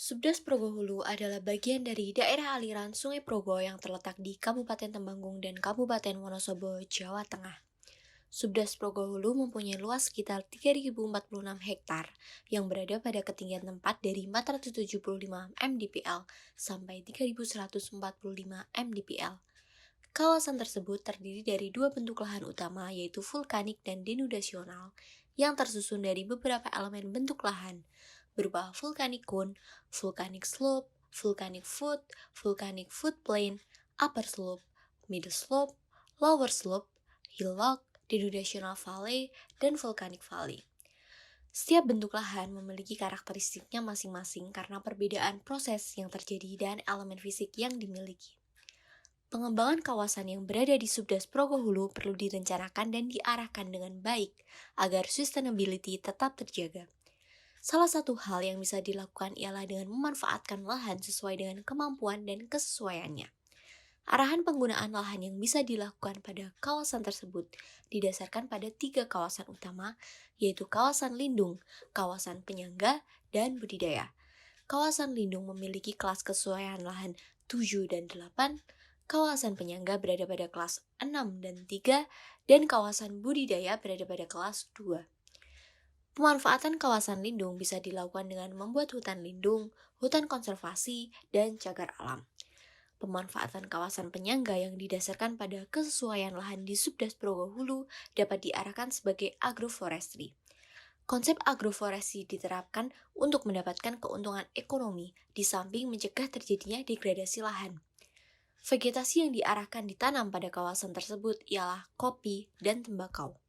Subdas Progo Hulu adalah bagian dari daerah aliran Sungai Progo yang terletak di Kabupaten Temanggung dan Kabupaten Wonosobo, Jawa Tengah. Subdas Progo Hulu mempunyai luas sekitar 3.046 hektar yang berada pada ketinggian tempat dari 475 mdpl sampai 3.145 mdpl. Kawasan tersebut terdiri dari dua bentuk lahan utama yaitu vulkanik dan denudasional yang tersusun dari beberapa elemen bentuk lahan berupa vulkanik cone, vulkanik slope, vulkanik foot plain, upper slope, middle slope, lower slope, hillock, denudational valley, dan volcanic valley. Setiap bentuk lahan memiliki karakteristiknya masing-masing karena perbedaan proses yang terjadi dan elemen fisik yang dimiliki. Pengembangan kawasan yang berada di Subdas Progo Hulu perlu direncanakan dan diarahkan dengan baik agar sustainability tetap terjaga. Salah satu hal yang bisa dilakukan ialah dengan memanfaatkan lahan sesuai dengan kemampuan dan kesesuaiannya. Arahan penggunaan lahan yang bisa dilakukan pada kawasan tersebut didasarkan pada 3 kawasan utama, yaitu kawasan lindung, kawasan penyangga, dan budidaya. Kawasan lindung memiliki kelas kesesuaian lahan 7 dan 8, kawasan penyangga berada pada kelas 6 dan 3, dan kawasan budidaya berada pada kelas 2. Pemanfaatan kawasan lindung bisa dilakukan dengan membuat hutan lindung, hutan konservasi, dan cagar alam. Pemanfaatan kawasan penyangga yang didasarkan pada kesesuaian lahan di Subdas Progo Hulu dapat diarahkan sebagai agroforestry. Konsep agroforestry diterapkan untuk mendapatkan keuntungan ekonomi di samping mencegah terjadinya degradasi lahan. Vegetasi yang diarahkan ditanam pada kawasan tersebut ialah kopi dan tembakau.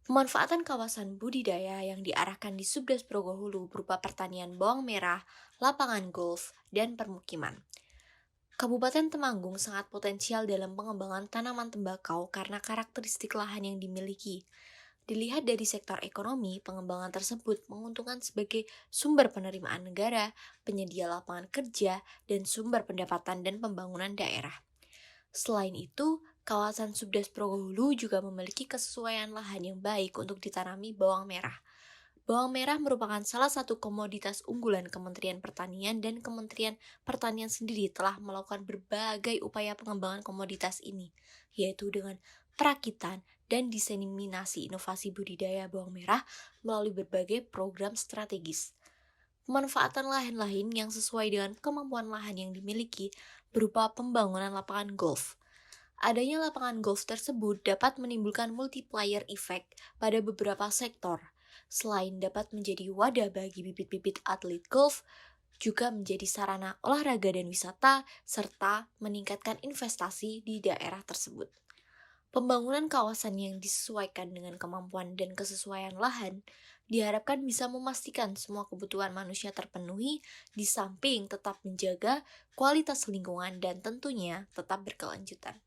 Pemanfaatan kawasan budidaya yang diarahkan di Subdas Progo Hulu berupa pertanian bawang merah, lapangan golf, dan permukiman. Kabupaten Temanggung sangat potensial dalam pengembangan tanaman tembakau karena karakteristik lahan yang dimiliki. Dilihat dari sektor ekonomi, pengembangan tersebut menguntungkan sebagai sumber penerimaan negara, penyedia lapangan kerja, dan sumber pendapatan dan pembangunan daerah. Selain itu, kawasan Subdas Progo Hulu juga memiliki kesesuaian lahan yang baik untuk ditanami bawang merah. Bawang merah merupakan salah satu komoditas unggulan Kementerian Pertanian dan Kementerian Pertanian sendiri telah melakukan berbagai upaya pengembangan komoditas ini, yaitu dengan perakitan dan diseminasi inovasi budidaya bawang merah melalui berbagai program strategis. Pemanfaatan lahan lain yang sesuai dengan kemampuan lahan yang dimiliki berupa pembangunan lapangan golf. Adanya lapangan golf tersebut dapat menimbulkan multiplier effect pada beberapa sektor. Selain dapat menjadi wadah bagi bibit-bibit atlet golf, juga menjadi sarana olahraga dan wisata, serta meningkatkan investasi di daerah tersebut. Pembangunan kawasan yang disesuaikan dengan kemampuan dan kesesuaian lahan diharapkan bisa memastikan semua kebutuhan manusia terpenuhi di samping tetap menjaga kualitas lingkungan dan tentunya tetap berkelanjutan.